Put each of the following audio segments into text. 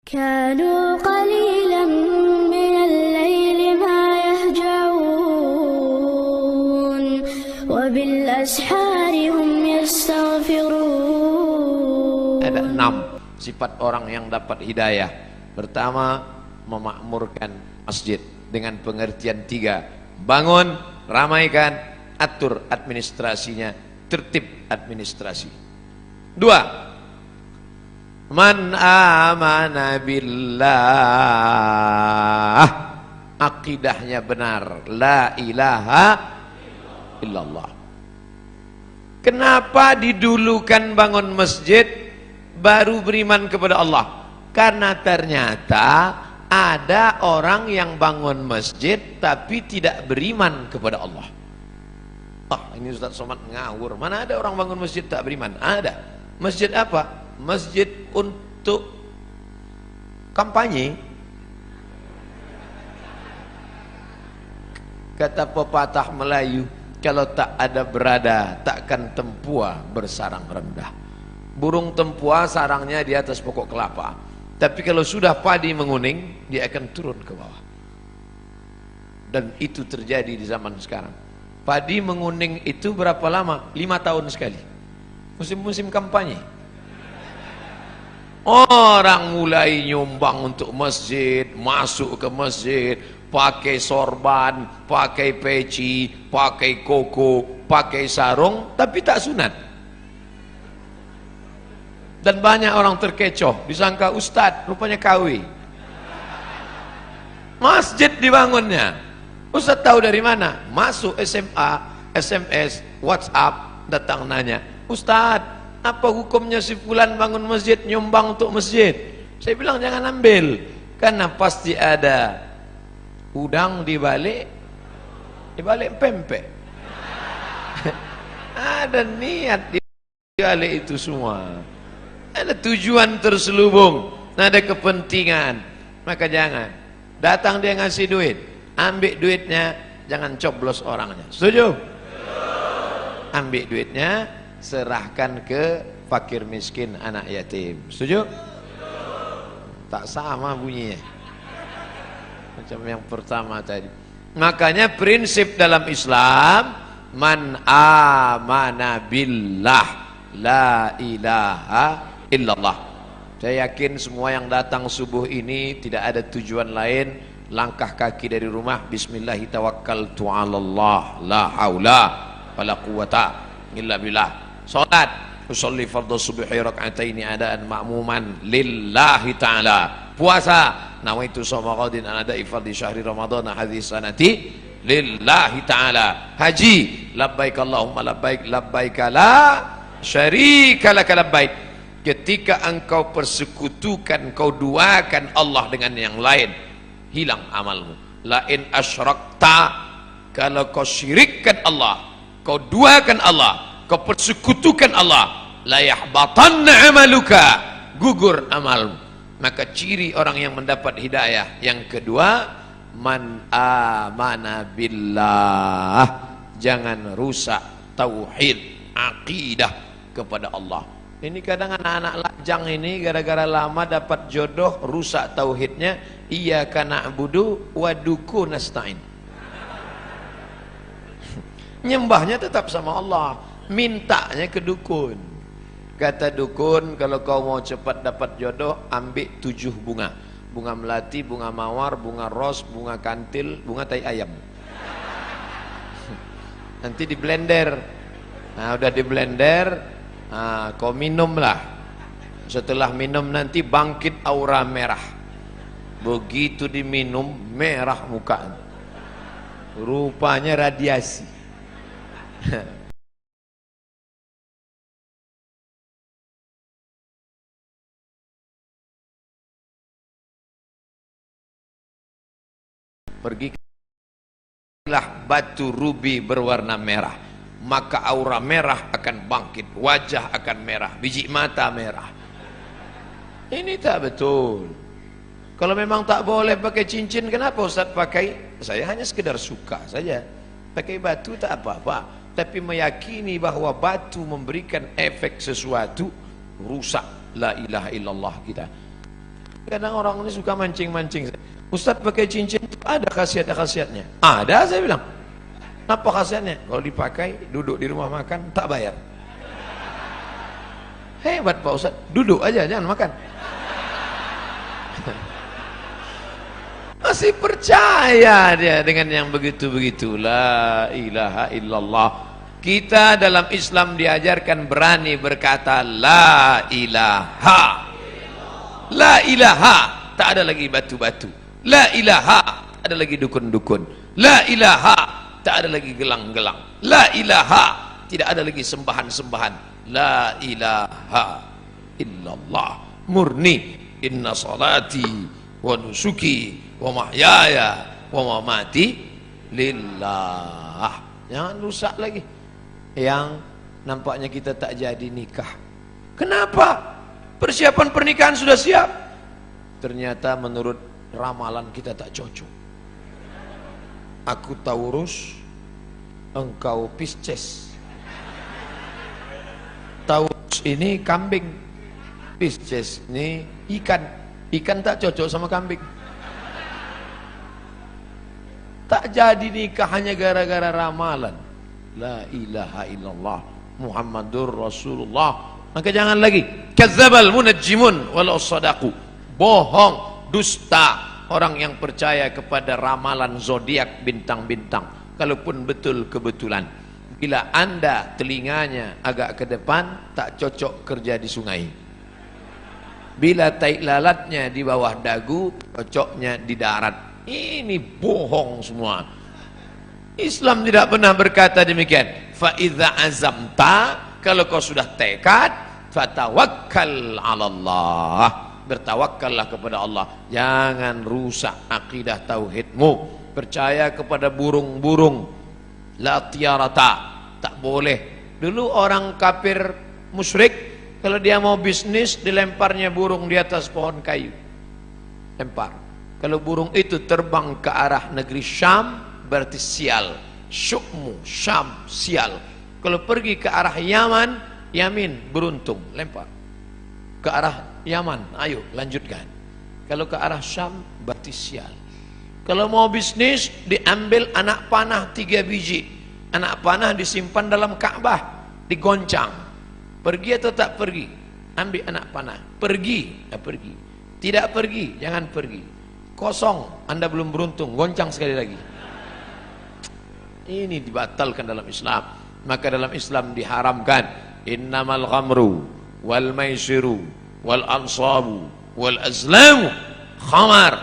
كانوا قليلا من الليل ما يهجعون وبالأسحار هم يستغفرون. Ada 6 sifat orang yang dapat hidayah. Pertama, memakmurkan masjid dengan pengertian 3: bangun, ramaikan, atur administrasinya, tertib administrasi. 2, man amana billah, akidahnya benar, la ilaha illallah. Kenapa didulukan bangun masjid baru beriman kepada Allah? Karena ternyata ada orang yang bangun masjid tapi tidak beriman kepada Allah. Ini Ustaz Somad ngawur. Mana ada orang bangun masjid tak beriman? Ada. Masjid apa? Masjid untuk kampanye. Kata pepatah Melayu, kalau tak ada berada, takkan tempua bersarang rendah. Burung tempua sarangnya di atas pokok kelapa, tapi kalau sudah padi menguning, dia akan turun ke bawah. Dan itu terjadi di zaman sekarang. Padi menguning itu berapa lama? 5 tahun sekali. Musim-musim kampanye. Orang mulai nyumbang untuk masjid, masuk ke masjid, pakai sorban, pakai peci, pakai koko, pakai sarung, tapi tak sunat. Dan banyak orang terkecoh, disangka ustadz, rupanya KW. Masjid dibangunnya. Ustadz tahu dari mana? Masuk SMA, SMS, WhatsApp, datang nanya, Ustadz, apa hukumnya si fulan bangun masjid, nyumbang untuk masjid? Saya bilang jangan ambil, karena pasti ada udang di balik pempek. Ada niat di balik itu semua. Ada tujuan terselubung, ada kepentingan. Maka jangan. Datang dia ngasih duit, ambil duitnya, jangan coblos orangnya. Setuju? Ambil duitnya, serahkan ke fakir miskin, anak yatim. Setuju? Tak sama bunyinya macam yang pertama tadi. Makanya prinsip dalam Islam, man amana billah, la ilaha illallah. Saya yakin semua yang datang subuh ini tidak ada tujuan lain, langkah kaki dari rumah, bismillahi tawakkaltu 'alallah, la haula wala quwata illa billah. Salat, usolli fardhu subhi rak'ataini adaan ma'muman lillahi ta'ala. Puasa, nawaitu shauma ghadin an ada'i fardhi syahri ramadhana hadhihi sanati lillahi ta'ala. Haji, labbaik Allahumma labbaik, labbaik la syarika laka labbaik. Ketika engkau persekutukan, kau duakan Allah dengan yang lain, hilang amalmu. La in asyrakta, kalau kau syirikkan Allah, kau duakan Allah, kau persekutukan Allah, la yahbatanna amaluka, gugur amalmu. Maka ciri orang yang mendapat hidayah yang kedua, man amana billah, jangan rusak tauhid, akidah kepada Allah. Ini kadang anak-anak lajang ini gara-gara lama dapat jodoh, rusak tauhidnya. Iyyaka na'budu wa duku nasta'in. Nyembahnya tetap sama Allah, mintanya ke dukun. Kata dukun, kalau kau mau cepat dapat jodoh, ambil 7 bunga. Bunga melati, bunga mawar, bunga ros, bunga kantil, bunga tai ayam. Nanti di blender. Nah, udah di blender, kau minumlah. Setelah minum nanti bangkit aura merah. Begitu diminum, merah muka. Rupanya radiasi. Pergilah batu rubi berwarna merah, maka aura merah akan bangkit, wajah akan merah, biji mata merah. Ini tak betul. Kalau memang tak boleh pakai cincin, kenapa Ustaz pakai? Saya hanya sekedar suka saja. Pakai batu tak apa-apa, tapi meyakini bahwa batu memberikan efek sesuatu, rusak la ilaha illallah kita. Kadang orang ini suka mancing-mancing. Ustadz pakai cincin itu ada khasiat-khasiatnya. Ada, saya bilang. Apa khasiatnya? Kalau dipakai, duduk di rumah makan, tak bayar. Hebat Pak Ustadz, duduk aja, jangan makan. Masih percaya dia dengan yang begitu-begitu. La ilaha illallah. Kita dalam Islam diajarkan berani berkata la ilaha. La ilaha, tak ada lagi batu-batu. La ilaha, tak ada lagi dukun-dukun. La ilaha, tak ada lagi gelang-gelang. La ilaha, tidak ada lagi sembahan-sembahan. La ilaha illallah. Murni. Inna salati wa nusuki wa mahyaya wa mamati lillah. Jangan rusak lagi. Yang nampaknya kita tak jadi nikah. Kenapa? Persiapan pernikahan sudah siap, ternyata menurut ramalan kita tak cocok. Aku Taurus, engkau Pisces. Taurus ini kambing, Pisces ini ikan. Ikan tak cocok sama kambing. Tak jadi nikah hanya gara-gara ramalan. La ilaha illallah Muhammadur Rasulullah. Maka jangan lagi kadzdzabal munajjimun walau sadaqu. Bohong, dusta orang yang percaya kepada ramalan zodiak bintang-bintang, kalaupun betul kebetulan. Bila Anda telinganya agak ke depan, tak cocok kerja di sungai. Bila tai lalatnya di bawah dagu, cocoknya di darat. Ini bohong semua. Islam tidak pernah berkata demikian. Fa idza azamta, kalau kau sudah tekad, fatawakkal 'alallah. Bertawakkallah kepada Allah. Jangan rusak akidah tauhidmu. Percaya kepada burung-burung. La tiarata, tak boleh. Dulu orang kafir musyrik, kalau dia mau bisnis, dilemparnya burung di atas pohon kayu. Lempar. Kalau burung itu terbang ke arah negeri Syam, berarti sial. Syukmu, Syam, sial. Kalau pergi ke arah Yaman, Yamin, beruntung, lempar. Ke arah Yaman, ayo lanjutkan. Kalau ke arah Syam, berarti sial. Kalau mau bisnis, diambil anak panah 3 biji. Anak panah disimpan dalam Ka'bah, digoncang. Pergi atau tak pergi? Ambil anak panah. Pergi, ya pergi. Tidak pergi, jangan pergi. Kosong, Anda belum beruntung, goncang sekali lagi. Ini dibatalkan dalam Islam. Maka dalam Islam diharamkan innamal ghamru wal maisiru wal ansabu wal azlamu khamar.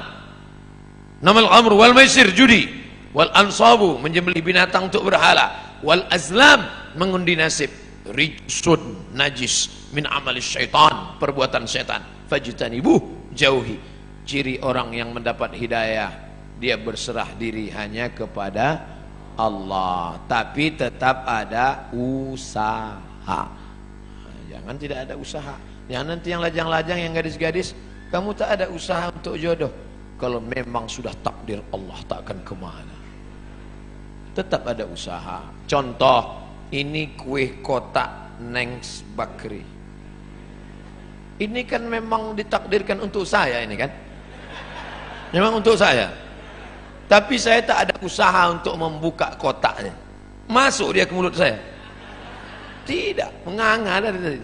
Namal ghamru wal maisir, judi, wal ansabu, menyembelih binatang untuk berhala, wal azlam, mengundi nasib, rijsun, najis, min amalis syaitan, perbuatan setan, fajtanibuh, jauhi. Ciri orang yang mendapat hidayah, dia berserah diri hanya kepada Allah, tapi tetap ada usaha. Jangan tidak ada usaha. Jangan nanti yang lajang-lajang, yang gadis-gadis, kamu tak ada usaha untuk jodoh. Kalau memang sudah takdir Allah, tak akan kemana. Tetap ada usaha. Contoh, ini kue kotak Nengs Bakri. Ini kan memang ditakdirkan untuk saya ini kan. Memang untuk saya. Tapi saya tak ada usaha untuk membuka kotaknya. Masuk dia ke mulut saya. Tidak, menganga dari tadi.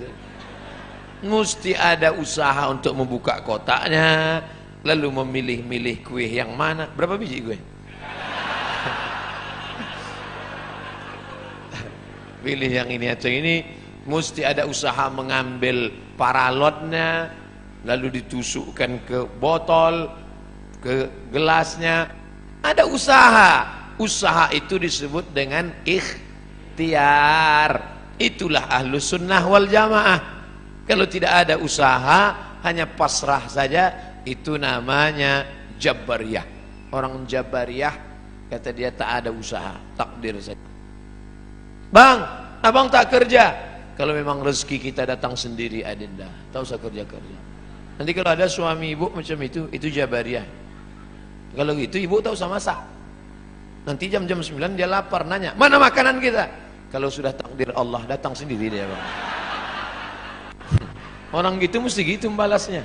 Mesti ada usaha untuk membuka kotaknya, lalu memilih-milih kue yang mana. Berapa biji kue? Pilih yang ini atau ini. Mesti ada usaha mengambil paralotnya, lalu ditusukkan ke botol, ke gelasnya. Ada usaha. Usaha itu disebut dengan ikhtiar. Itulah ahlus sunnah wal jamaah. Kalau tidak ada usaha, hanya pasrah saja, itu namanya Jabariyah. Orang Jabariyah kata dia tak ada usaha, takdir saja. Bang, abang tak kerja. Kalau memang rezeki kita datang sendiri, adinda, tak usah kerja-kerja. Nanti kalau ada suami ibu macam itu Jabariyah. Kalau gitu ibu tak usah masak. Nanti jam-jam 9 dia lapar, nanya, mana makanan kita? Kalau sudah takdir Allah, datang sendiri dia, bang. Orang gitu mesti gitu membalasnya.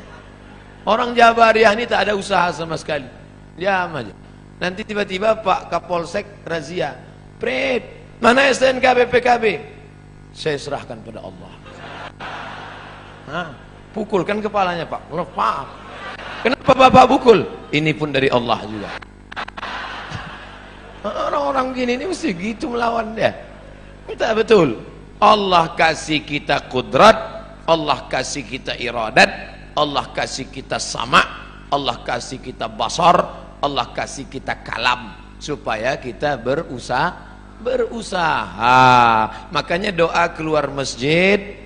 Orang Jabariyah ini tak ada usaha sama sekali. Diam aja. Nanti tiba-tiba Pak Kapolsek razia. Prit, mana STNK BPKB? Saya serahkan pada Allah. Nah, pukulkan kepalanya Pak. Lepas. Kenapa Bapak pukul? Ini pun dari Allah juga. Orang-orang gini ini mesti gitu melawan dia. Kita betul. Allah kasih kita kudrat, Allah kasih kita iradat, Allah kasih kita sama, Allah kasih kita basar, Allah kasih kita kalam supaya kita berusaha. Makanya doa keluar masjid,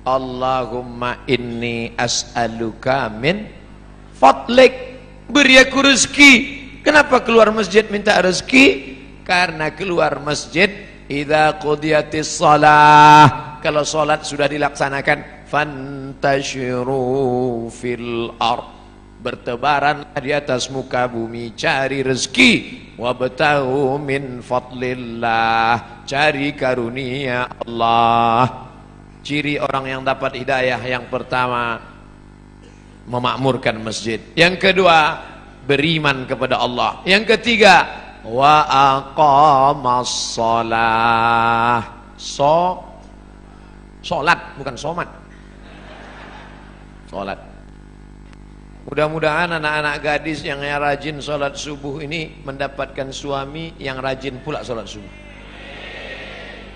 Allahumma inni as'aluka min fadlik, beri aku rezeki. Kenapa keluar masjid minta rezeki? Karena keluar masjid idza qudiyatis shalah, kalau salat sudah dilaksanakan, fantashiru fil ard, bertebaranlah di atas muka bumi, cari rezeki, wabtaghu min fadlillah, cari karunia Allah. Ciri orang yang dapat hidayah yang pertama, memakmurkan masjid. Yang kedua, beriman kepada Allah. Yang ketiga, wa aqamas shalah. Salat bukan somat. Salat. Mudah-mudahan anak-anak gadis yang rajin salat subuh ini mendapatkan suami yang rajin pula salat subuh.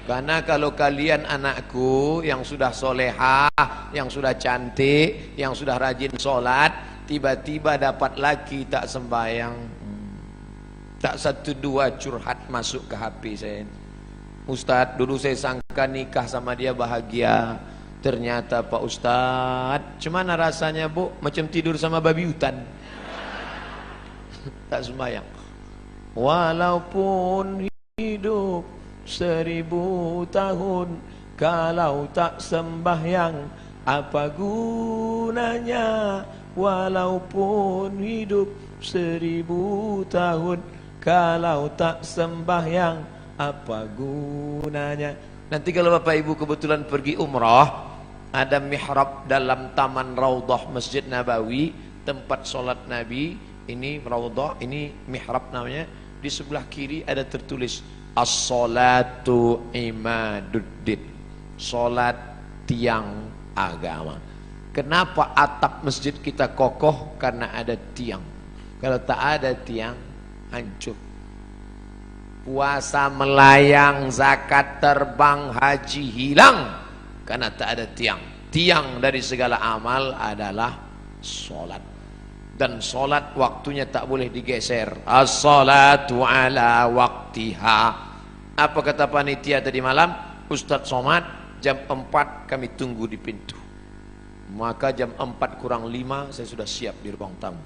Karena kalau kalian anakku yang sudah solehah, yang sudah cantik, yang sudah rajin sholat, tiba-tiba dapat laki tak sembahyang, tak satu dua curhat masuk ke HP saya. Ustadz, dulu saya sangka nikah sama dia bahagia, ternyata Pak Ustadz, cuman rasanya bu macam tidur sama babi hutan. Tak sembahyang. Walaupun hidup 1000 tahun, kalau tak sembahyang apa gunanya? Walaupun hidup 1000 tahun, kalau tak sembahyang apa gunanya? Nanti kalau Bapak Ibu kebetulan pergi umrah, ada mihrab dalam taman Raudhah Masjid Nabawi, tempat sholat Nabi. Ini Raudhah, ini mihrab namanya. Di sebelah kiri ada tertulis as-salatu imaduddin, salat tiang agama. Kenapa atap masjid kita kokoh? Karena ada tiang. Kalau tak ada tiang, hancur. Puasa melayang, zakat terbang, haji hilang karena tak ada tiang. Tiang dari segala amal adalah salat. Dan salat waktunya tak boleh digeser. As-salatu ala waktiha. Apa kata panitia tadi malam? Ustadz Somad, jam 4 kami tunggu di pintu. Maka jam 4 kurang 5 saya sudah siap di ruang tamu.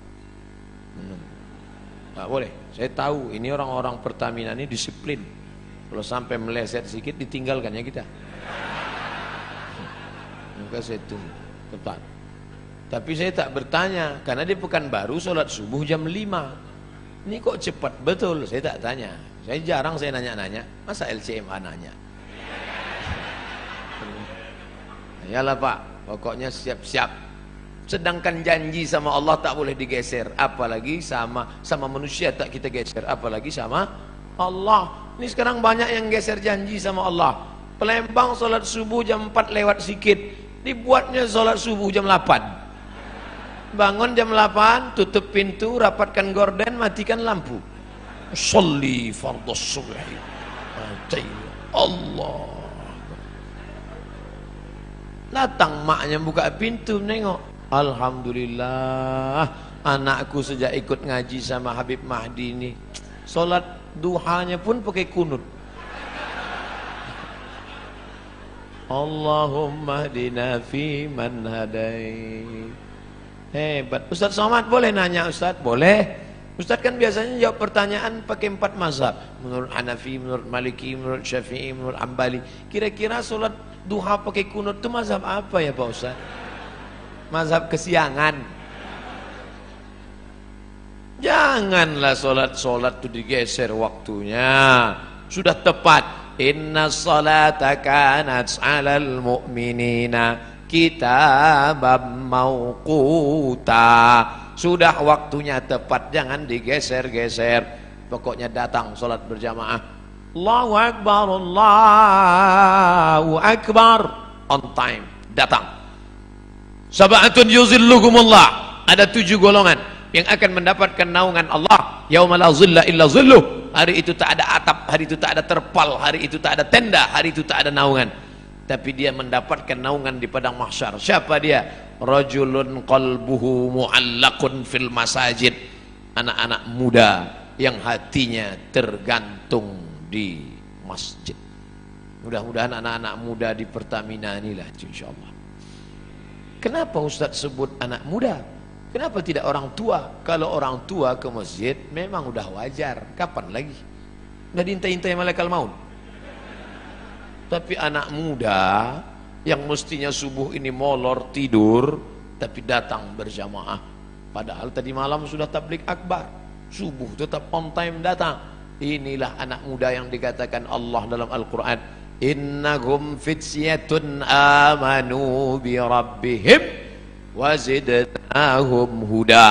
Tak boleh. Saya tahu ini orang-orang Pertamina ini disiplin. Kalau sampai meleset sedikit ditinggalkan ya kita. Maka saya tunggu tepat. Tapi saya tak bertanya, karena dia Pekanbaru sholat subuh jam 5. Ini kok cepat betul, saya tak tanya. Saya jarang saya nanya-nanya, masa LCMA nanya? Yalah Pak, pokoknya siap-siap. Sedangkan janji sama Allah tak boleh digeser, apalagi sama manusia tak kita geser, apalagi sama Allah. Ini sekarang banyak yang geser janji sama Allah. Palembang sholat subuh jam 4 lewat sikit, dibuatnya sholat subuh jam 8. Bangun jam 8, tutup pintu, rapatkan gorden, matikan lampu. Sholli fardhus subhi. Allah. Datang maknya buka pintu nengok. Alhamdulillah, anakku sejak ikut ngaji sama Habib Mahdi ini, salat duhanya pun pakai kunut. Allahumma hdina fi man hadait. Hebat. Ustadz Somad boleh nanya Ustadz? Boleh. Ustadz kan biasanya jawab pertanyaan pakai 4 mazhab. Menurut Hanafi, menurut Maliki, menurut Syafi'i, menurut Ambali. Kira-kira sholat duha pakai kunut itu mazhab apa ya Pak Ustadz? Mazhab kesiangan. Janganlah sholat itu digeser waktunya. Sudah tepat. Inna salata kanat 'alal mu'minina kitaban mauquta. Sudah waktunya tepat, jangan digeser-geser. Pokoknya datang sholat berjamaah. Allahu Akbar, Allahu Akbar. On time, datang. Sab'atun yuzilluhumullah. Ada 7 golongan yang akan mendapatkan naungan Allah. Yauma la zilla illa zilluh. Hari itu tak ada atap, hari itu tak ada terpal, hari itu tak ada tenda, hari itu tak ada naungan. Tapi dia mendapatkan naungan di padang mahsyar. Siapa dia? Rajulun qalbuhu mu'allaqun fil masajid. Anak-anak muda yang hatinya tergantung di masjid. Mudah-mudahan anak-anak muda di Pertamina inilah insyaallah. Kenapa Ustaz sebut anak muda? Kenapa tidak orang tua? Kalau orang tua ke masjid memang udah wajar. Kapan lagi? Udah diintai-intai malaikat maut. Tapi anak muda yang mestinya subuh ini molor tidur, tapi datang berjamaah. Padahal tadi malam sudah tabligh akbar. Subuh tetap on time datang. Inilah anak muda yang dikatakan Allah dalam Al-Quran. Innahum fityatun amanu bi rabbihim wazidnahum huda.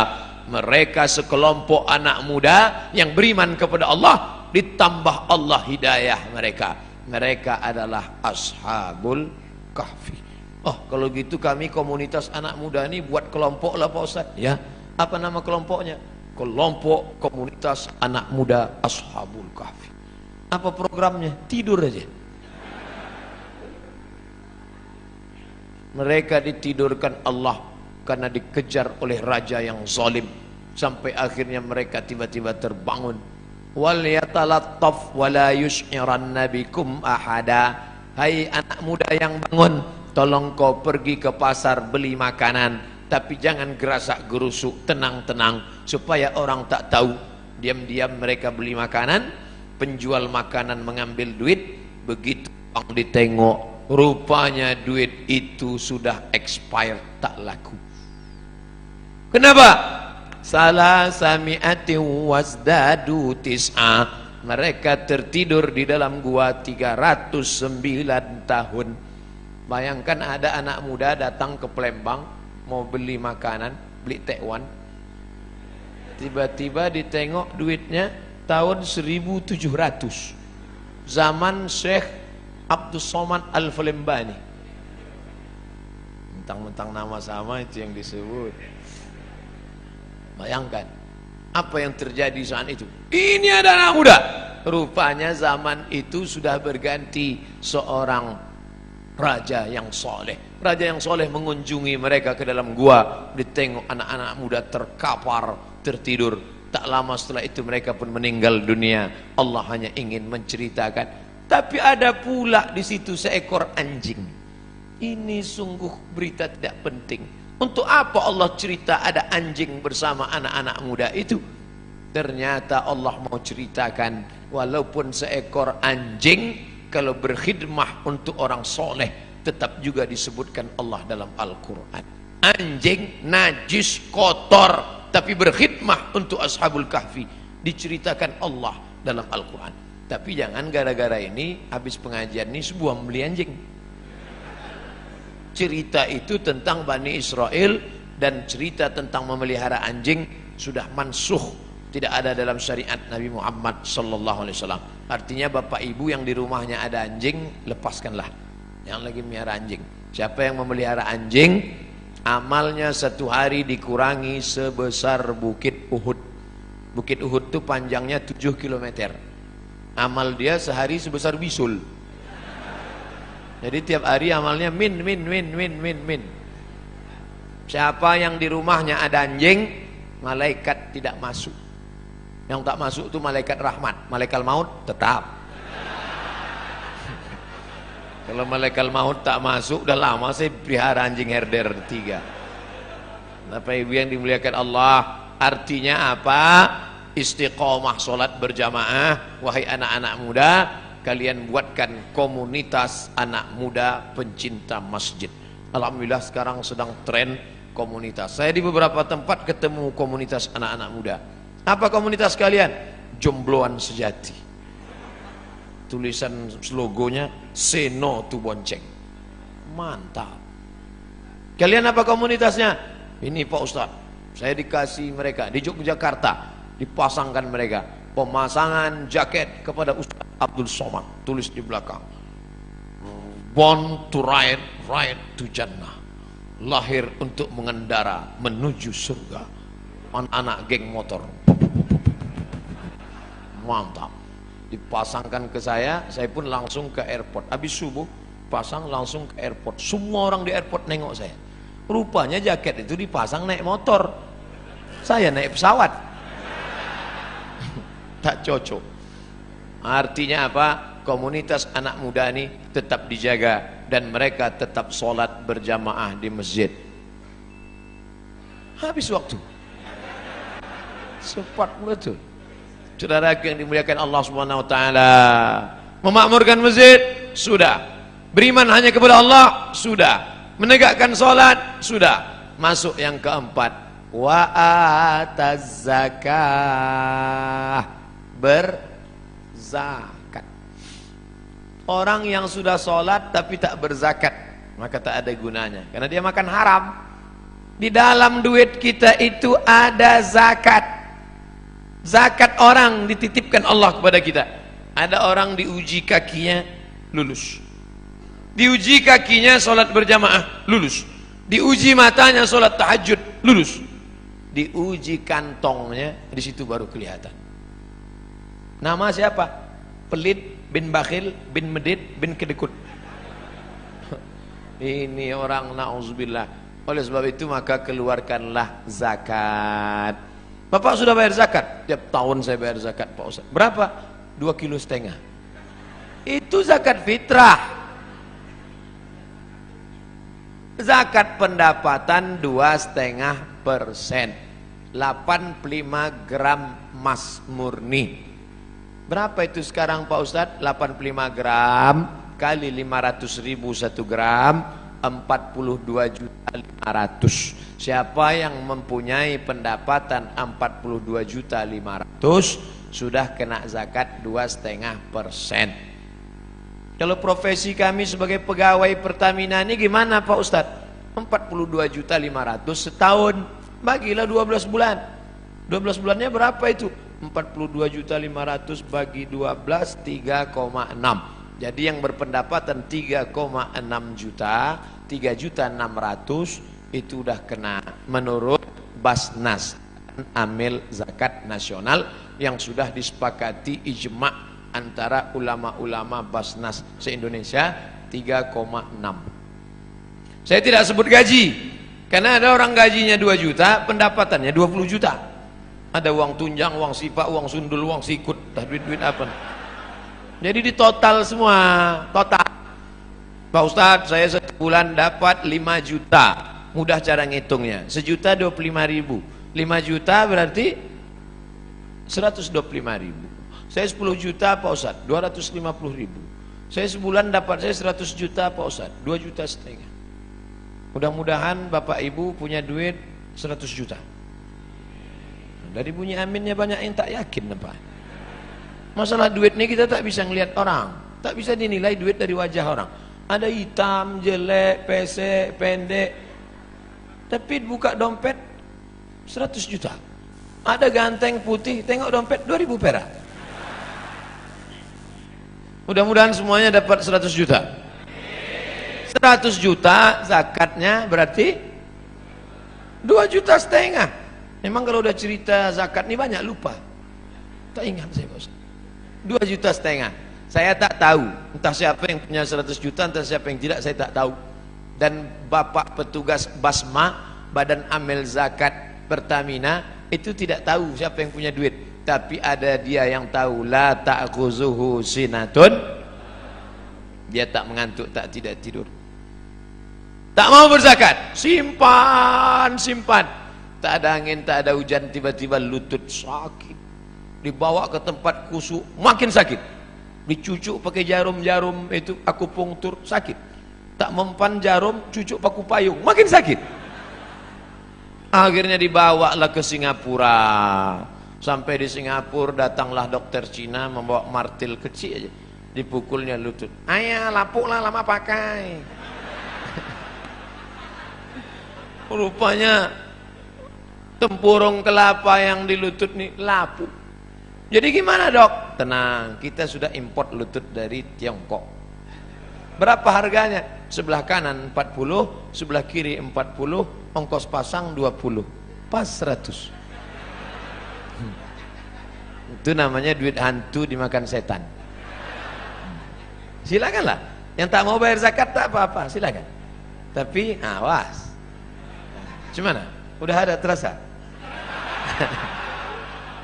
Mereka sekelompok anak muda yang beriman kepada Allah, ditambah Allah hidayah mereka. Mereka adalah ashabul kahfi. Oh, kalau gitu kami komunitas anak muda ini buat kelompok lah Pak Ustaz. Ya, apa nama kelompoknya? Kelompok komunitas anak muda ashabul kahfi. Apa programnya? Tidur aja. Mereka ditidurkan Allah karena dikejar oleh raja yang zalim, sampai akhirnya mereka tiba-tiba terbangun. Wal yatalattaf wala yush'iranna bikum ahada. Hai anak muda yang bangun, tolong kau pergi ke pasar beli makanan, tapi jangan gerasak gerusuk, tenang-tenang supaya orang tak tahu. Diam-diam mereka beli makanan, penjual makanan mengambil duit, begitu orang ditengok, rupanya duit itu sudah expired, tak laku. Kenapa? Salah sami'ati wasdadu tis'a. Mereka tertidur di dalam gua 309 tahun. Bayangkan ada anak muda datang ke Palembang mau beli makanan, beli tekwan. Tiba-tiba ditengok duitnya tahun 1700. Zaman Syekh Abdus Somad Al-Falembani. Mentang-mentang nama sama itu yang disebut. Bayangkan apa yang terjadi saat itu. Ini ada anak muda. Rupanya zaman itu sudah berganti seorang raja yang soleh. Raja yang soleh mengunjungi mereka ke dalam gua. Ditengok anak-anak muda terkapar, tertidur. Tak lama setelah itu mereka pun meninggal dunia. Allah hanya ingin menceritakan. Tapi ada pula di situ seekor anjing. Ini sungguh berita tidak penting. Untuk apa Allah cerita ada anjing bersama anak-anak muda itu? Ternyata Allah mau ceritakan, walaupun seekor anjing kalau berkhidmah untuk orang soleh, tetap juga disebutkan Allah dalam Al-Quran. Anjing najis kotor, tapi berkhidmah untuk ashabul kahfi, diceritakan Allah dalam Al-Quran. Tapi jangan gara-gara ini habis pengajian ini sebuah membeli anjing. Cerita itu tentang Bani Israel dan cerita tentang memelihara anjing sudah mansuh, tidak ada dalam syariat Nabi Muhammad sallallahu alaihi wasallam. Artinya bapak ibu yang di rumahnya ada anjing, lepaskanlah yang lagi melihara anjing. Siapa yang memelihara anjing, amalnya satu hari dikurangi sebesar Bukit Uhud. Bukit Uhud itu panjangnya 7 km. Amal dia sehari sebesar bisul. Jadi tiap hari amalnya min. Siapa yang di rumahnya ada anjing, malaikat tidak masuk. Yang tak masuk itu malaikat rahmat, malaikat maut tetap. Kalau malaikat maut tak masuk, udah lama saya pelihara anjing herder 3. Bapak ibu yang dimuliakan Allah, artinya apa? Istiqomah solat berjamaah. Wahai anak-anak muda, kalian buatkan komunitas anak muda pencinta masjid. Alhamdulillah sekarang sedang tren komunitas. Saya di beberapa tempat ketemu komunitas anak-anak muda. Apa komunitas kalian? Jombloan sejati. Tulisan logonya Say No to Bonceng. Mantap. Kalian apa komunitasnya? Ini Pak Ustadz, saya dikasih mereka di Yogyakarta, dipasangkan mereka pemasangan jaket kepada Ustadz Abdul Somad, tulis di belakang, born to ride, ride to Jannah, lahir untuk mengendara menuju surga, anak-anak geng motor. Mantap, dipasangkan ke saya pun langsung ke airport. Habis subuh pasang langsung ke airport. Semua orang di airport nengok saya. Rupanya jaket itu dipasang naik motor, saya naik pesawat. Tak cocok. Artinya apa? Komunitas anak muda ini tetap dijaga dan mereka tetap sholat berjamaah di masjid. Habis waktu. Cepat betul. Saudara yang dimuliakan Allah Subhanahu wa taala, memakmurkan masjid sudah, beriman hanya kepada Allah sudah, menegakkan salat sudah. Masuk yang keempat, wa ataz zakah, berzakat. Orang yang sudah salat tapi tak berzakat, maka tak ada gunanya karena dia makan haram. Di dalam duit kita itu ada zakat. Zakat orang dititipkan Allah kepada kita. Ada orang diuji kakinya lulus, diuji kakinya sholat berjamaah lulus, diuji matanya sholat tahajud lulus, diuji kantongnya, di situ baru kelihatan. Nama siapa? Pelit bin bakhil bin medit bin kedekut. Ini orang na'udzubillah. Oleh sebab itu maka keluarkanlah zakat. Bapak sudah bayar zakat? Tiap tahun saya bayar zakat Pak Ustaz. Berapa? 2,5 kilo. Itu zakat fitrah. Zakat pendapatan 2,5%, 85 gram emas murni. Berapa itu sekarang Pak Ustaz? 85 gram kali 500.000 1 gram, 42.500.000. Siapa yang mempunyai pendapatan 42.500.000 sudah kena zakat 2,5%. Kalau profesi kami sebagai pegawai Pertamina ini gimana Pak Ustadz? 42.500.000 setahun, bagilah 12 bulan. 12 bulannya berapa itu? 42.500.000 bagi 12, 3,6. Jadi yang berpendapatan 3,6 juta, 3.600.000 itu udah kena menurut Basnas, amil zakat nasional yang sudah disepakati ijma' antara ulama-ulama Basnas se-Indonesia, 3,6. Saya tidak sebut gaji karena ada orang gajinya 2 juta, pendapatannya 20 juta. Ada uang tunjang, uang sipak, uang sundul, uang sikut, duit-duit apa. Jadi di total semua, total. Pak Ustadz, saya satu bulan dapat 5 juta. Mudah cara ngitungnya, 1.025.000, 5 juta berarti 125.000. Saya 10 juta Pak Ustadz, 250.000. Saya sebulan dapat saya 100 juta Pak Ustadz, 2,5 juta. Mudah-mudahan Bapak Ibu punya duit 100 juta. Dari bunyi aminnya banyak yang tak yakin Pak. Masalah duit ini kita tak bisa ngelihat orang, tak bisa dinilai duit dari wajah orang. Ada hitam, jelek, pesek, pendek. Tapi buka dompet 100 juta. Ada ganteng putih, tengok dompet 2.000 perak. Mudah-mudahan semuanya dapat 100 juta. 100 juta zakatnya berarti 2,5 juta. Memang kalau udah cerita zakat ini banyak lupa. Tak ingat saya Bos. 2,5 juta. Saya tak tahu entah siapa yang punya 100 juta, entah siapa yang tidak, saya tak tahu. Dan Bapak petugas Basma, Badan Amil Zakat Pertamina, itu tidak tahu siapa yang punya duit. Tapi ada dia yang tahu, la ta'khuzuhu sinatun. Dia tak mengantuk, tak tidak tidur. Tak mau berzakat, simpan. Tak ada angin, tak ada hujan, tiba-tiba lutut sakit. Dibawa ke tempat kusuk, makin sakit. Dicucuk pakai jarum-jarum itu akupunktur, sakit. Tak mempan jarum, cucuk paku payung, makin sakit. Akhirnya dibawalah ke Singapura. Sampai di Singapura datanglah dokter Cina membawa martil kecil aja, dipukulnya lutut. Ayah lapuklah lama pakai. Rupanya tempurung kelapa yang di lutut nih lapu. Jadi gimana dok? Tenang, kita sudah import lutut dari Tiongkok. Berapa harganya? Sebelah kanan 40, sebelah kiri 40, ongkos pasang 20, pas 100. Itu namanya duit hantu dimakan setan. Silakanlah. Yang tak mau bayar zakat tak apa-apa, silakan. Tapi awas. Gimana? Udah ada terasa?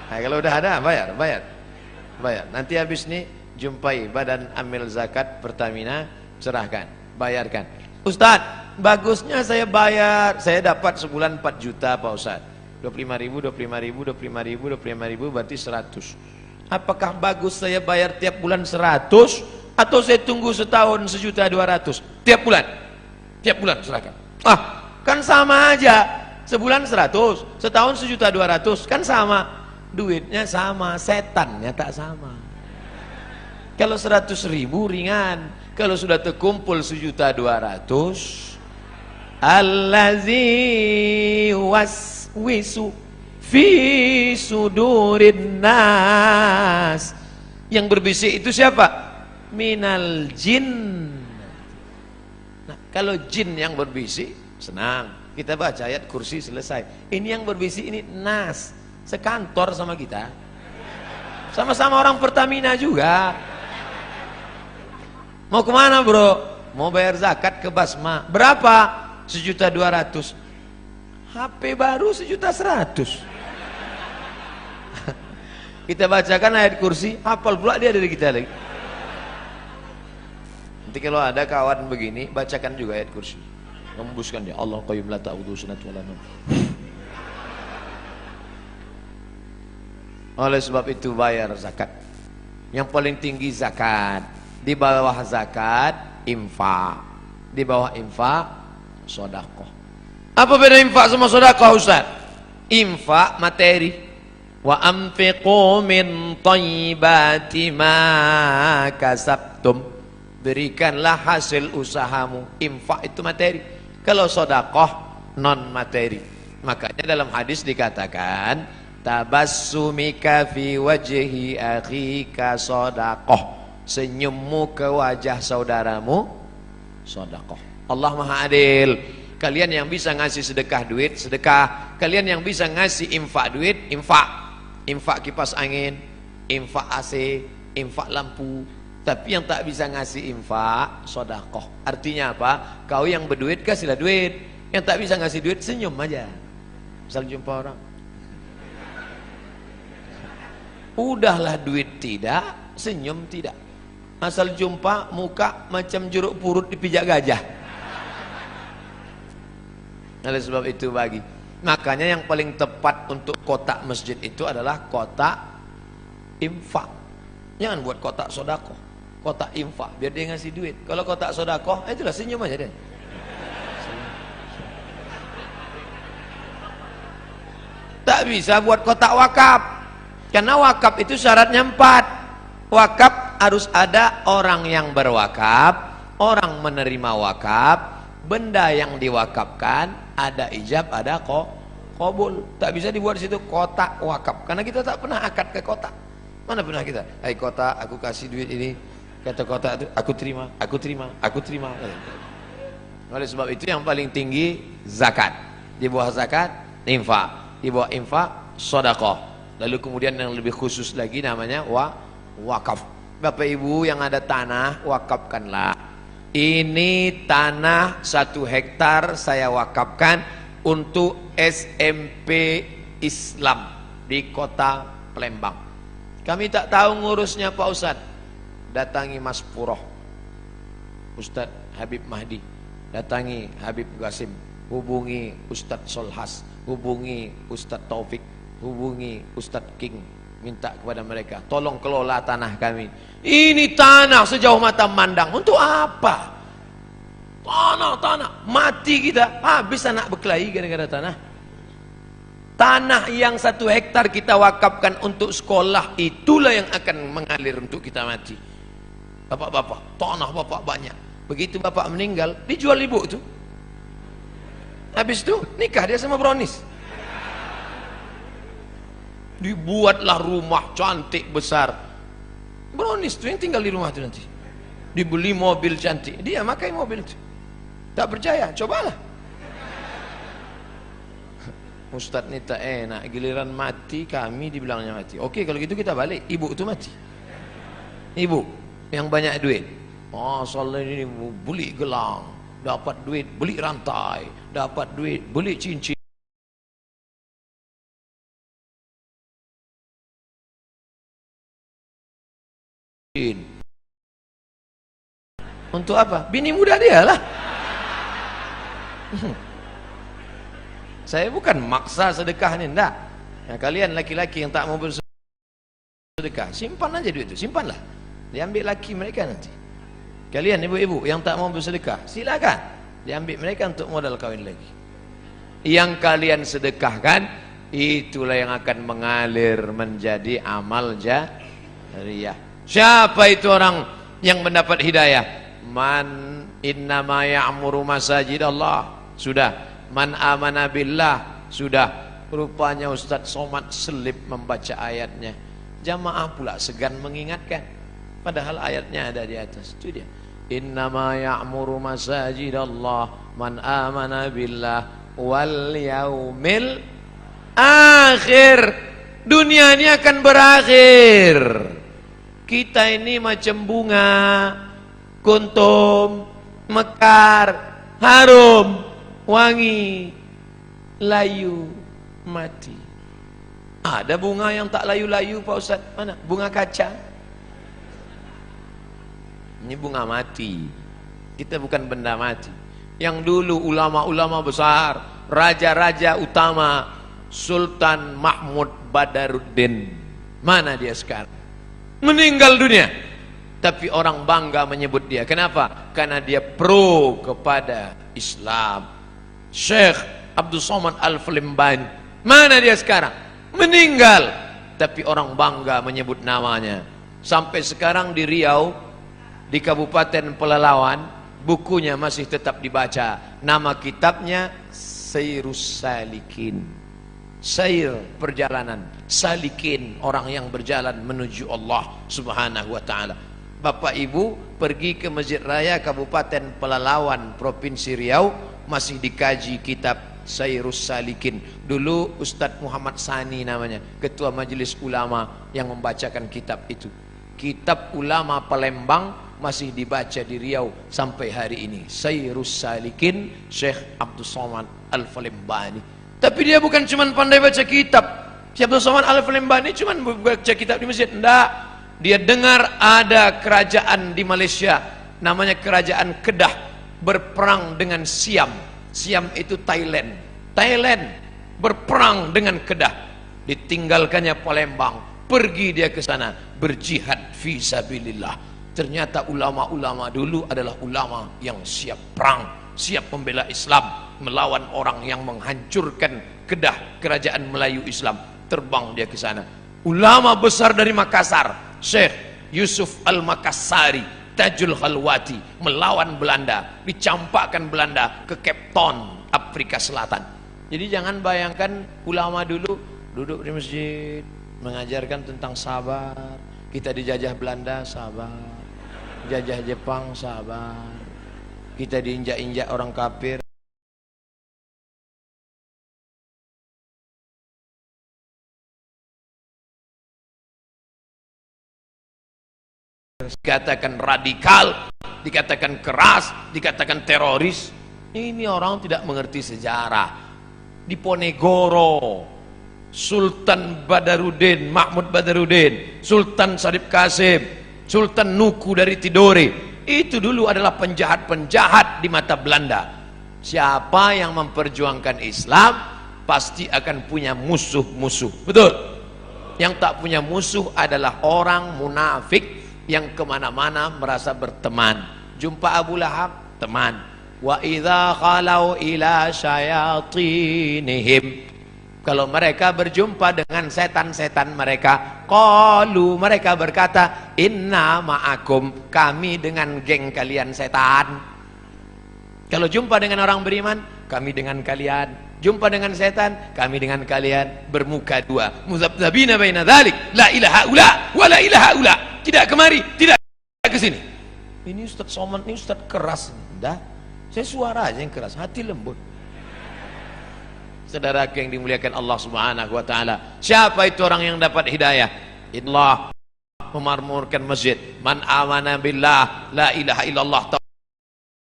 Nah, kalau udah ada bayar. Nanti habis nih jumpai Badan Amil Zakat Pertamina, serahkan, bayarkan. Ustadz, bagusnya saya bayar, saya dapat sebulan 4 juta Pak Ustadz. 25.000 berarti 100. Apakah bagus saya bayar tiap bulan 100 atau saya tunggu setahun 1.200.000 tiap bulan? Tiap bulan serahkan. Kan sama aja. Sebulan 100, setahun 1.200.000, kan sama. Duitnya sama, setannya tak sama. Kalau 100.000 ringan, kalau sudah terkumpul 1.200.000, allazi waswisu fi sudurin nas, yang berbisik itu siapa? Minal jin. Nah, kalau jin yang berbisik, senang, kita baca ayat kursi selesai. Ini yang berbisik ini nas, sekantor sama kita, sama-sama orang Pertamina juga. Mau kemana bro? Mau bayar zakat ke Basma. Berapa? 1.200.000. HP baru 1.100.000. Kita bacakan ayat kursi, hafal pula dia dari kita lagi. Nanti kalau ada kawan begini, bacakan juga ayat kursi. Ngembuskan dia, Allah qayyum la ta'udhu sunatu wa la nawm. Oleh sebab itu bayar zakat. Yang paling tinggi zakat. Di bawah zakat infak. Di bawah infak sedekah. Apa beda infak sama sedekah Ustaz? Infak materi. Wa anfiqu min thayyibati ma kasabtum. Berikanlah hasil usahamu. Infak itu materi. Kalau sedekah non materi. Makanya dalam hadis dikatakan tabassumika fi wajhi akhika sedekah. Senyummu ke wajah saudaramu sedekah. Allah Maha Adil. Kalian yang bisa ngasih sedekah duit, sedekah. Kalian yang bisa ngasih infak duit, infak. Infak kipas angin, infak AC, infak lampu. Tapi yang tak bisa ngasih infak, sedekah. Artinya apa? Kau yang berduit kasihlah duit. Yang tak bisa ngasih duit senyum aja. Misal jumpa orang, udahlah duit tidak, senyum tidak. Asal jumpa muka macam jeruk purut dipijak gajah. Oleh sebab itu bagi. Makanya yang paling tepat untuk kotak masjid itu adalah kotak infak. Jangan buat kotak sedekah, kotak infak biar dia ngasih duit. Kalau kotak sedekah, itulah senyum aja deh. Tak bisa buat kotak wakaf. Karena wakaf itu syaratnya 4. Wakaf harus ada orang yang berwakaf, orang menerima wakaf, benda yang diwakafkan, ada ijab, ada qabul. Tak bisa dibuat situ kotak wakaf. Karena kita tak pernah akad ke kotak. Mana pernah kita? Hai kotak, aku kasih duit ini. Kata kotak itu, aku terima, aku terima, aku terima. Oleh sebab itu yang paling tinggi zakat. Di bawah zakat, infak. Di bawah infak, sedekah. Lalu kemudian yang lebih khusus lagi namanya wakaf. Bapak Ibu yang ada tanah, wakafkanlah. Ini tanah 1 hektar saya wakafkan untuk SMP Islam di kota Palembang. Kami tak tahu ngurusnya Pak Ustadz. Datangi Mas Puroh, Ustadz Habib Mahdi, datangi Habib Qasim, hubungi Ustadz Solhas, hubungi Ustadz Taufik, hubungi Ustadz King, minta kepada mereka tolong kelola tanah kami. Ini tanah sejauh mata mandang. Untuk apa? Tanah mati kita, habis anak berkelahi gara-gara tanah. Tanah yang 1 hektar kita wakafkan untuk sekolah, itulah yang akan mengalir untuk kita mati. Bapak-bapak, tanah bapak banyak. Begitu bapak meninggal, dijual ibu itu. Habis itu nikah dia sama brownies. Dibuatlah rumah cantik besar. Brownies tuh yang tinggal di rumah itu nanti. Dibeli mobil cantik, dia pakai mobil itu. Tak percaya, cobalah. Ustadz ini tak enak, giliran mati kami dibilangnya mati. Oke, kalau gitu kita balik, ibu itu mati. Ibu yang banyak duit. Oh, soalnya ini beli gelang, dapat duit beli rantai, dapat duit beli cincin. Untuk apa? Bini muda dia lah. Saya bukan maksa sedekah ini, enggak. Ya, kalian laki-laki yang tak mau bersedekah, simpan aja duit itu, simpanlah. Diambil laki mereka nanti. Kalian ibu-ibu yang tak mau bersedekah, silakan. Diambil mereka untuk modal kawin lagi. Yang kalian sedekahkan, itulah yang akan mengalir menjadi amal jariyah. Siapa itu orang yang mendapat hidayah? Man innama ya'muru masajidallah. Sudah. Man amana billah. Sudah. Rupanya Ustaz Somad selip membaca ayatnya. Jamaah pula segan mengingatkan. Padahal ayatnya ada di atas. Itu dia. Innama ya'muru masajidallah man amana billah wal yaumil akhir. Dunia ini akan berakhir. Kita ini macam bunga, kuntum, mekar, harum, wangi, layu, mati. Ada bunga yang tak layu-layu Pak Ustaz? Mana? Bunga kaca. Ini bunga mati. Kita bukan benda mati. Yang dulu ulama-ulama besar, raja-raja utama, Sultan Mahmud Badaruddin, mana dia sekarang? Meninggal dunia. Tapi orang bangga menyebut dia. Kenapa? Karena dia pro kepada Islam. Syekh Abdul Somad Al-Falimbani, mana dia sekarang? Meninggal. Tapi orang bangga menyebut namanya. Sampai sekarang di Riau, di Kabupaten Pelalawan, bukunya masih tetap dibaca. Nama kitabnya Sayrus Salikin. Sair, perjalanan. Salikin, orang yang berjalan menuju Allah Subhanahu wa ta'ala. Bapak Ibu pergi ke Masjid Raya Kabupaten Pelalawan, Provinsi Riau, masih dikaji kitab Sayrus Salikin. Dulu Ustadz Muhammad Sani namanya, Ketua Majelis Ulama yang membacakan kitab itu. Kitab ulama Palembang masih dibaca di Riau sampai hari ini. Sayrus Salikin, Syekh Abdul Somad Al-Falimbani. Tapi dia bukan cuma pandai baca kitab. Syekh Abdul Somad Al-Falimbani cuma baca kitab di masjid. Enggak. Dia dengar ada kerajaan di Malaysia, namanya Kerajaan Kedah, berperang dengan Siam. Siam itu Thailand. Thailand berperang dengan Kedah. Ditinggalkannya Palembang, pergi dia ke sana berjihad fi sabilillah. Ternyata ulama-ulama dulu adalah ulama yang siap perang, siap membela Islam, melawan orang yang menghancurkan Kedah, kerajaan Melayu Islam. Terbang dia ke sana. Ulama besar dari Makassar, Syekh Yusuf Al-Makassari, Tajul Khalwati, melawan Belanda, dicampakkan Belanda ke Cape Town, Afrika Selatan. Jadi jangan bayangkan ulama dulu duduk di masjid mengajarkan tentang sabar. Kita dijajah Belanda, sabar. Jajah Jepang, sabar. Kita diinjak-injak orang kafir, dikatakan radikal, dikatakan keras, dikatakan teroris. Ini orang tidak mengerti sejarah. Di Ponegoro, Sultan Badaruddin, Mahmud Badaruddin, Sultan Sarip Qasim, Sultan Nuku dari Tidore, itu dulu adalah penjahat-penjahat di mata Belanda. Siapa yang memperjuangkan Islam pasti akan punya musuh-musuh. Betul? Yang tak punya musuh adalah orang munafik yang kemana-mana merasa berteman. Jumpa Abu Lahab, teman. Wa idza khalau ila syayatinihim, kalau mereka berjumpa dengan setan-setan mereka, qalu, mereka berkata, inna ma'akum, kami dengan geng kalian setan. Kalau jumpa dengan orang beriman, kami dengan kalian. Jumpa dengan setan, kami dengan kalian. Bermuka dua, muzabzabina baina dzalik, la ilaha ula wa la ilaha ula. Tidak kemari, tidak ke sini. Ini Ustaz Somad, ini Ustaz keras. Dah, saya suara aja yang keras, hati lembut. Saudara yang dimuliakan Allah Subhanahu wa taala, siapa itu orang yang dapat hidayah? Allah memakmurkan masjid. Man amana billah, la ilaha illallah,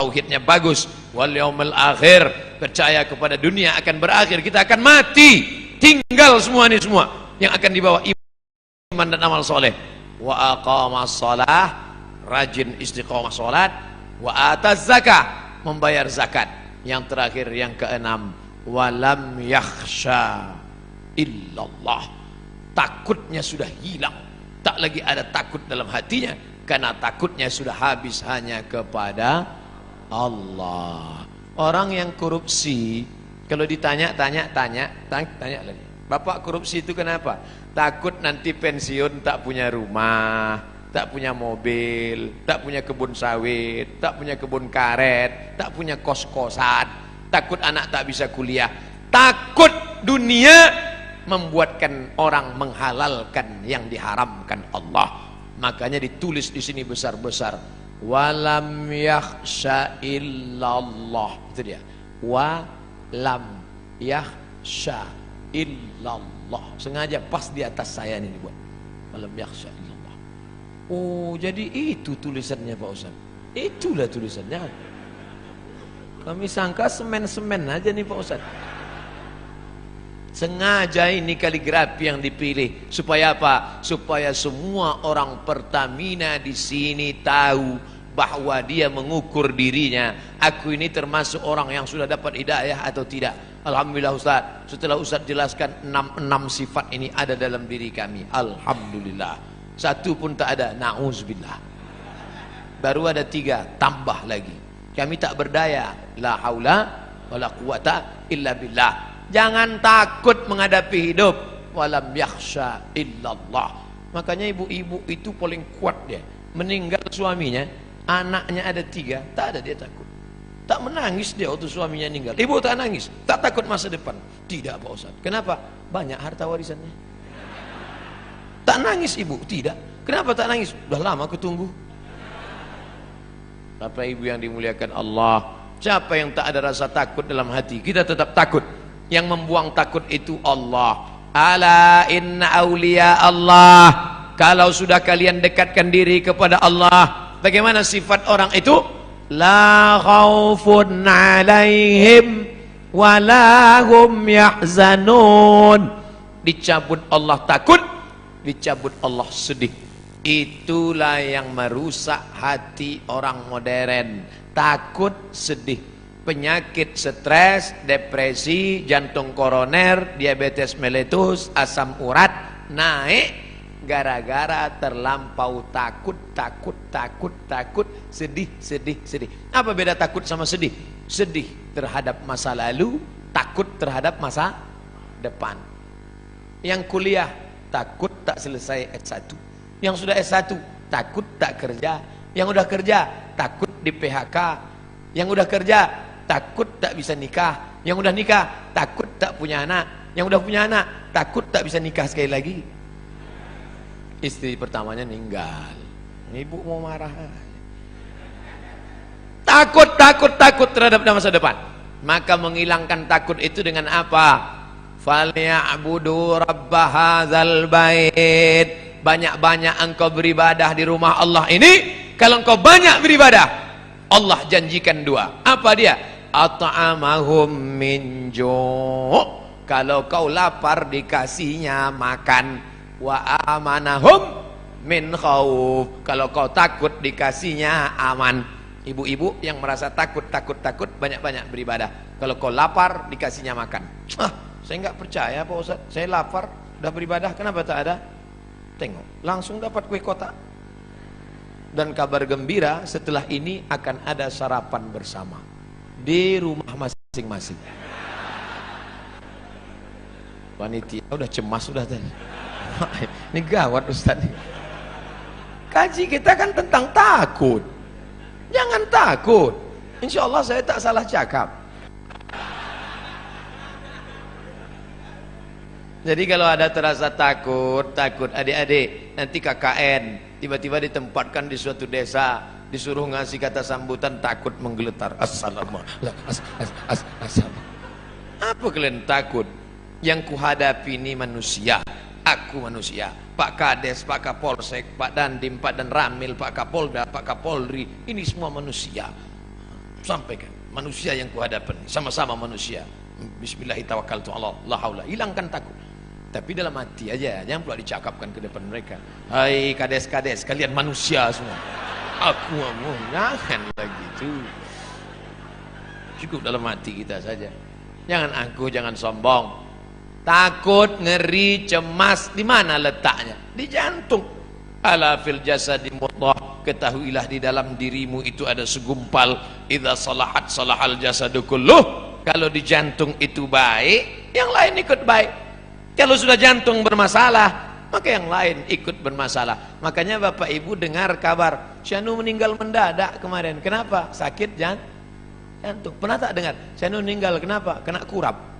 tauhidnya bagus, wal yaumil akhir, percaya kepada dunia akan berakhir, kita akan mati, tinggal semua ini semua yang akan dibawa iman dan amal soleh. Wa aqamas shalah, rajin istiqomah salat. Wa ataz zakah, membayar zakat. Yang terakhir, yang keenam, walam yakhsha illallah, takutnya sudah hilang, tak lagi ada takut dalam hatinya, karena takutnya sudah habis hanya kepada Allah. Orang yang korupsi, kalau tanya lagi, Bapak korupsi itu kenapa? Takut nanti pensiun tak punya rumah, tak punya mobil, tak punya kebun sawit, tak punya kebun karet, tak punya kos-kosan, takut anak tak bisa kuliah, takut dunia membuatkan orang menghalalkan yang diharamkan Allah. Makanya ditulis di sini besar-besar, walam yakhsha illallah. Itu dia, walam yakhsha illallah. Sengaja pas di atas saya ini dibuat, walam yakhsha illallah. Oh, jadi itu tulisannya Pak Ustaz. Itulah tulisannya. Kami sangka semen-semen aja nih Pak Ustaz. Sengaja ini kaligrafi yang dipilih supaya apa? Supaya semua orang Pertamina di sini tahu bahwa dia mengukur dirinya. Aku ini termasuk orang yang sudah dapat hidayah atau tidak? Alhamdulillah Ustaz. Setelah Ustaz jelaskan 6 sifat ini ada dalam diri kami. Alhamdulillah. Satu pun tak ada. Na'udzubillah. Baru ada 3, tambah lagi. Kami tak berdaya. La haula wala quwata illa billah. Jangan takut menghadapi hidup. Walam yakhsha illallah. Makanya ibu-ibu itu paling kuat dia. Meninggal suaminya, anaknya ada 3, tak ada dia takut. Tak menangis dia waktu suaminya meninggal. Ibu tak nangis, tak takut masa depan. Tidak Pak Ustaz. Kenapa? Banyak harta warisannya. Tak nangis ibu? Tidak. Kenapa tak nangis? Sudah lama aku tunggu. Bapak ibu yang dimuliakan Allah, siapa yang tak ada rasa takut dalam hati? Kita tetap takut. Yang membuang takut itu Allah. Ala inna awliya Allah. Kalau sudah kalian dekatkan diri kepada Allah, bagaimana sifat orang itu? La khaufun alaihim wala hum yahzanun. Dicabut Allah takut, dicabut Allah sedih. Itulah yang merusak hati orang modern. Takut, sedih, penyakit stres, depresi, jantung koroner, diabetes meletus, asam urat naik gara-gara terlampau takut, sedih. Apa beda takut sama sedih? Sedih terhadap masa lalu, takut terhadap masa depan. Yang kuliah takut tak selesai S1. Yang sudah S1 takut tak kerja. Yang udah kerja takut di PHK. Yang udah kerja takut tak bisa nikah. Yang udah nikah takut tak punya anak. Yang udah punya anak takut tak bisa nikah sekali lagi. Istri pertamanya meninggal, ibu mau marah. Takut terhadap masa depan. Maka menghilangkan takut itu dengan apa? Falyabudu rabb hadzal bait. Banyak-banyak engkau beribadah di rumah Allah ini. Kalau engkau banyak beribadah, Allah janjikan 2. Apa dia? At'amahum min ju'. Kalau kau lapar dikasihnya makan. Wa amanahum min khauf. Kalau kau takut dikasihnya aman. Ibu-ibu yang merasa takut banyak-banyak beribadah. Kalau kau lapar dikasihnya makan. Saya enggak percaya Pak Ustaz. Saya lapar udah beribadah, kenapa tak ada? Tengok, langsung dapat kue kotak. Dan kabar gembira, setelah ini akan ada sarapan bersama di rumah masing-masing. Panitia udah cemas sudah tadi. Ini gawat Ustaz. Kaji kita kan tentang takut. Jangan takut. Insya Allah saya tak salah cakap. Jadi kalau ada terasa takut adik-adik, nanti KKN tiba-tiba ditempatkan di suatu desa, disuruh ngasih kata sambutan, takut menggeletar. Assalamualaikum. Apa kalian takut? Yang kuhadapi ini manusia, aku manusia. Pak Kades, Pak Kapolsek, Pak Dandim, Pak Dan Ramil, Pak Kapolda, Pak Kapolri, ini semua manusia. Sampaikan, manusia yang kuhadapi, sama-sama manusia. Bismillahirrahmanirrahim. La haula, hilangkan takut. Tapi dalam hati aja, jangan pula dicakapkan ke depan mereka. Hai kades-kades, kalian manusia semua. Aku mau, jangan lagi itu. Cukup dalam hati kita saja. Jangan angkuh, jangan sombong. Takut, ngeri, cemas, di mana letaknya? Di jantung. Ala fil jasadi mudghah, ketahuilah di dalam dirimu itu ada segumpal. Idza salahat salahal jasadu kulluh. Kalau di jantung itu baik, yang lain ikut baik. Kalau sudah jantung bermasalah, maka yang lain ikut bermasalah. Makanya Bapak Ibu dengar kabar Syanu meninggal mendadak kemarin. Kenapa? Sakit jantung. Pernah tak dengar? Syanu meninggal kenapa? Kena kurap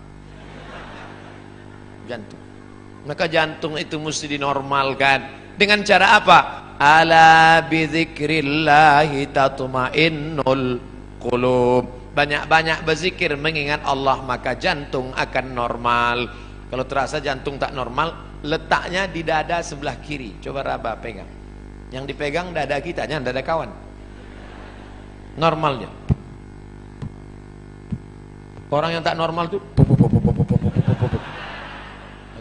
jantung. Maka jantung itu mesti dinormalkan. Dengan cara apa? Ala bidzikrillahi tatmainnul qulub. Banyak-banyak berzikir mengingat Allah, maka jantung akan normal. Kalau terasa jantung tak normal, letaknya di dada sebelah kiri. Coba raba pegang. Yang dipegang dada kita, jangan dada kawan. Normalnya. Orang yang tak normal tuh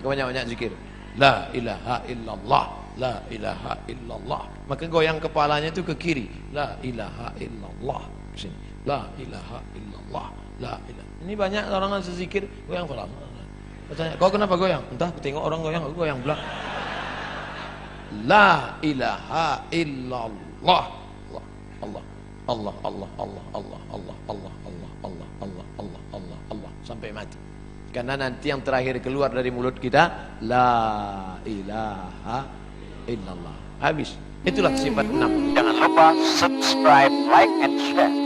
banyak-banyak zikir. La ilaha illallah, la ilaha illallah. Maka goyang kepalanya itu ke kiri. La ilaha illallah. Sini. La ilaha illallah, la ilaha. Ini banyak orang yang zikir goyang kepala. Bertanya, kau kenapa goyang? Entah, tengok orang goyang, aku goyang pula. La ilaha illallah. Allah, Allah, Allah, Allah, Allah, Allah, Allah, Allah, Allah, Allah, Allah, Allah, Allah, sampai mati. Karena nanti yang terakhir keluar dari mulut kita, la ilaha illallah. Habis. Itulah sifat 6. Jangan lupa subscribe, like, and share.